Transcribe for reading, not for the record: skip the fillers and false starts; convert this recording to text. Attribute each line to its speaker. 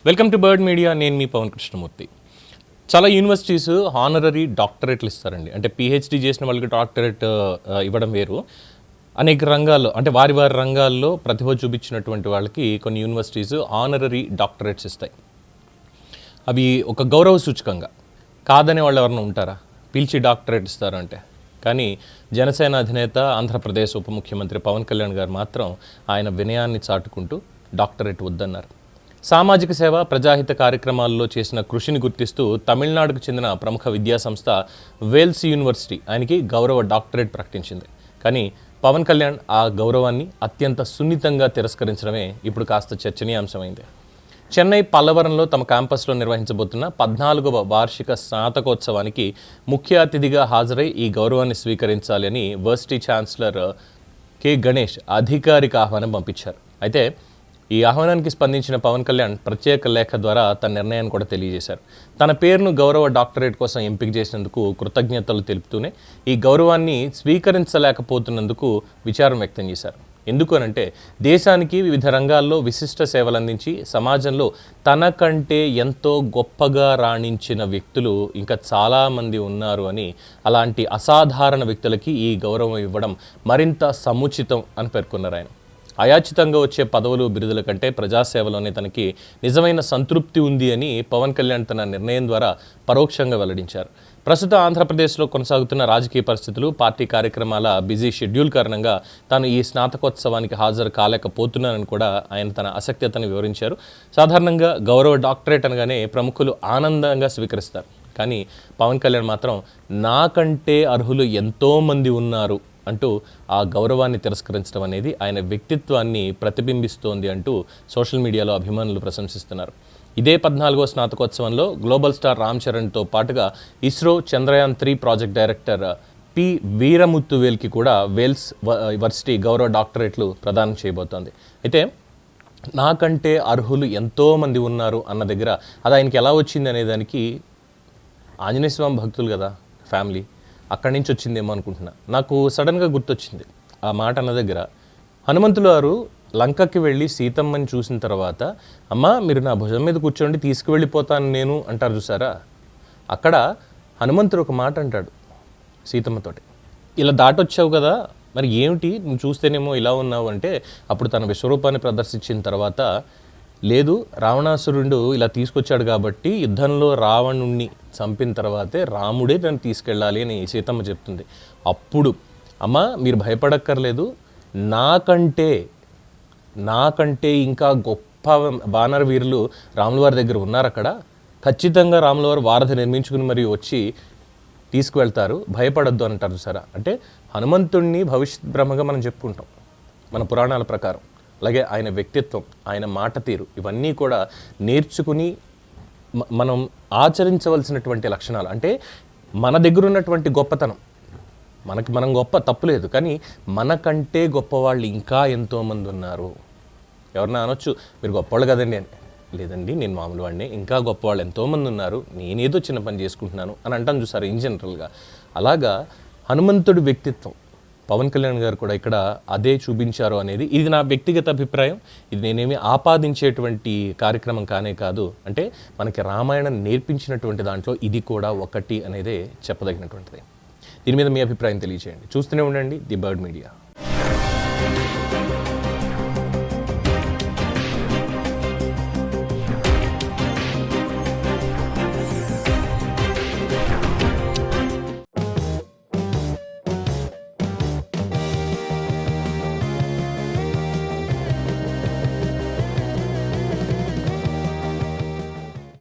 Speaker 1: Welcome to bird media. నేను మీ పవన్ కృష్ణమూర్తి. చాలా universities honorary డాక్టరేట్లు ఇస్తారండి. అంటే పిహెచ్డి చేసిన వాళ్ళకి డాక్టరేట్ ఇవ్వడం వేరు. అనేక రంగాల్లో అంటే వారి రంగాల్లో ప్రతిభ చూపించినటువంటి వాళ్ళకి కొన్ని యూనివర్సిటీస్ హానరరీ డాక్టరేట్స్ ఇస్తాయి. అవి ఒక గౌరవ సూచకంగా. కాదనే వాళ్ళు ఎవరైనా ఉంటారా? పిలిచి డాక్టరేట్ ఇస్తారు అంటే. కానీ జనసేన అధినేత, ఆంధ్రప్రదేశ్ ఉప ముఖ్యమంత్రి పవన్ కళ్యాణ్ గారు మాత్రం ఆయన వినయాన్ని చాటుకుంటూ డాక్టరేట్ వద్దన్నారు. సామాజిక సేవ, ప్రజాహిత కార్యక్రమాల్లో చేసిన కృషిని గుర్తిస్తూ తమిళనాడుకు చెందిన ప్రముఖ విద్యాసంస్థ వేల్స్ యూనివర్సిటీ ఆయనకి గౌరవ డాక్టరేట్ ప్రకటించింది. కానీ పవన్ కళ్యాణ్ ఆ గౌరవాన్ని అత్యంత సున్నితంగా తిరస్కరించడమే ఇప్పుడు కాస్త చర్చనీయాంశమైంది. చెన్నై పల్లవరంలో తమ క్యాంపస్లో నిర్వహించబోతున్న 14వ వార్షిక స్నాతకోత్సవానికి ముఖ్య అతిథిగా హాజరై ఈ గౌరవాన్ని స్వీకరించాలి అని వర్సిటీ ఛాన్సలర్ కె గణేష్ అధికారిక ఆహ్వానం పంపించారు. అయితే ఈ ఆహ్వానానికి స్పందించిన పవన్ కళ్యాణ్ ప్రత్యేక లేఖ ద్వారా తన నిర్ణయాన్ని కూడా తెలియజేశారు. తన పేరును గౌరవ డాక్టరేట్ కోసం ఎంపిక చేసినందుకు కృతజ్ఞతలు తెలుపుతూనే ఈ గౌరవాన్ని స్వీకరించలేకపోతున్నందుకు విచారం వ్యక్తం చేశారు. ఎందుకు అనంటే దేశానికి వివిధ రంగాల్లో విశిష్ట సేవలు అందించి సమాజంలో తనకంటే ఎంతో గొప్పగా రాణించిన వ్యక్తులు ఇంకా చాలామంది ఉన్నారు అని, అలాంటి అసాధారణ వ్యక్తులకి ఈ గౌరవం ఇవ్వడం మరింత సముచితం అని పేర్కొన్నారు ఆయన. అయాచితంగా వచ్చే పదవులు, బిరుదుల కంటే ప్రజాసేవలోనే తనకి నిజమైన సంతృప్తి ఉంది అని పవన్ కళ్యాణ్ తన నిర్ణయం ద్వారా పరోక్షంగా వెల్లడించారు. ప్రస్తుతం ఆంధ్రప్రదేశ్లో కొనసాగుతున్న రాజకీయ పరిస్థితులు, పార్టీ కార్యక్రమాల బిజీ షెడ్యూల్ కారణంగా తాను ఈ స్నాతకోత్సవానికి హాజరు కాలేకపోతున్నానని కూడా ఆయన తన అసక్తతను వివరించారు. సాధారణంగా గౌరవ డాక్టరేట్ అనగానే ప్రముఖులు ఆనందంగా స్వీకరిస్తారు. కానీ పవన్ కళ్యాణ్ మాత్రం నాకంటే అర్హులు ఎంతోమంది ఉన్నారు అంటూ ఆ గౌరవాన్ని తిరస్కరించడం అనేది ఆయన వ్యక్తిత్వాన్ని ప్రతిబింబిస్తోంది అంటూ సోషల్ మీడియాలో అభిమానులు ప్రశంసిస్తున్నారు. ఇదే 14వ స్నాతకోత్సవంలో గ్లోబల్ స్టార్ రామ్ చరణ్తో పాటుగా ISRO Chandrayaan 3 project director P వీరముత్తువేల్కి కూడా వేల్స్ వర్సిటీ గౌరవ డాక్టరేట్లు ప్రదానం చేయబోతోంది. అయితే నాకంటే అర్హులు ఎంతోమంది ఉన్నారు అన్న దగ్గర అది ఆయనకి ఎలా వచ్చింది అనేదానికి ఆంజనేయ స్వామి భక్తులు కదా ఫ్యామిలీ, అక్కడి నుంచి వచ్చిందేమో అనుకుంటున్నా. నాకు సడన్గా గుర్తొచ్చింది ఆ మాట అన్న దగ్గర. హనుమంతులు వారు లంకకి వెళ్ళి సీతమ్మని చూసిన తర్వాత, అమ్మ మీరు నా భుజం మీద కూర్చోండి తీసుకువెళ్ళిపోతాను నేను అంటారు చూసారా. అక్కడ హనుమంతుడు ఒక మాట అంటాడు సీతమ్మతోటి, ఇలా దాటొచ్చావు కదా, మరి ఏమిటి నువ్వు చూస్తేనేమో ఇలా ఉన్నావు అంటే, అప్పుడు తన విశ్వరూపాన్ని ప్రదర్శించిన తర్వాత, లేదు రావణాసురుడు ఇలా తీసుకొచ్చాడు కాబట్టి యుద్ధంలో రావణుణ్ణి చంపిన తర్వాతే రాముడే నన్ను తీసుకెళ్ళాలి అని సీతమ్మ చెప్తుంది. అప్పుడు అమ్మ మీరు భయపడక్కర్లేదు, నాకంటే ఇంకా గొప్ప వానర వీరులు రాముల వారి దగ్గర ఉన్నారు, అక్కడ ఖచ్చితంగా రాముల వారు వారధి నిర్మించుకుని మరి వచ్చి తీసుకువెళ్తారు, భయపడద్దు అంటారు సరే. అంటే హనుమంతుడిని భవిష్యత్ బ్రహ్మగా మనం చెప్పుకుంటాం మన పురాణాల ప్రకారం. అలాగే ఆయన వ్యక్తిత్వం, ఆయన మాట తీరు ఇవన్నీ కూడా నేర్చుకుని మనం ఆచరించవలసినటువంటి లక్షణాలు. అంటే మన దగ్గర ఉన్నటువంటి గొప్పతనం, మనం గొప్ప తప్పులేదు, కానీ మనకంటే గొప్పవాళ్ళు ఇంకా ఎంతోమంది ఉన్నారు. ఎవరన్నా అనొచ్చు మీరు గొప్పవాళ్ళు కదండి అని. లేదండి నేను మామూలు వాడిని, ఇంకా గొప్పవాళ్ళు ఎంతోమంది ఉన్నారు, నేనేదో చిన్న పని చేసుకుంటున్నాను అని అంటాను చూసారు ఇన్ జనరల్గా. అలాగా హనుమంతుడి వ్యక్తిత్వం పవన్ కళ్యాణ్ గారు కూడా ఇక్కడ అదే చూపించారు అనేది ఇది నా వ్యక్తిగత అభిప్రాయం. ఇది నేనేమి ఆపాదించేటువంటి కార్యక్రమం కానే కాదు. అంటే మనకి రామాయణం నేర్పించినటువంటి దాంట్లో ఇది కూడా ఒకటి అనేదే చెప్పదగినటువంటిది. దీని మీద మీ అభిప్రాయం తెలియజేయండి. చూస్తూనే ఉండండి ది బర్డ్ మీడియా.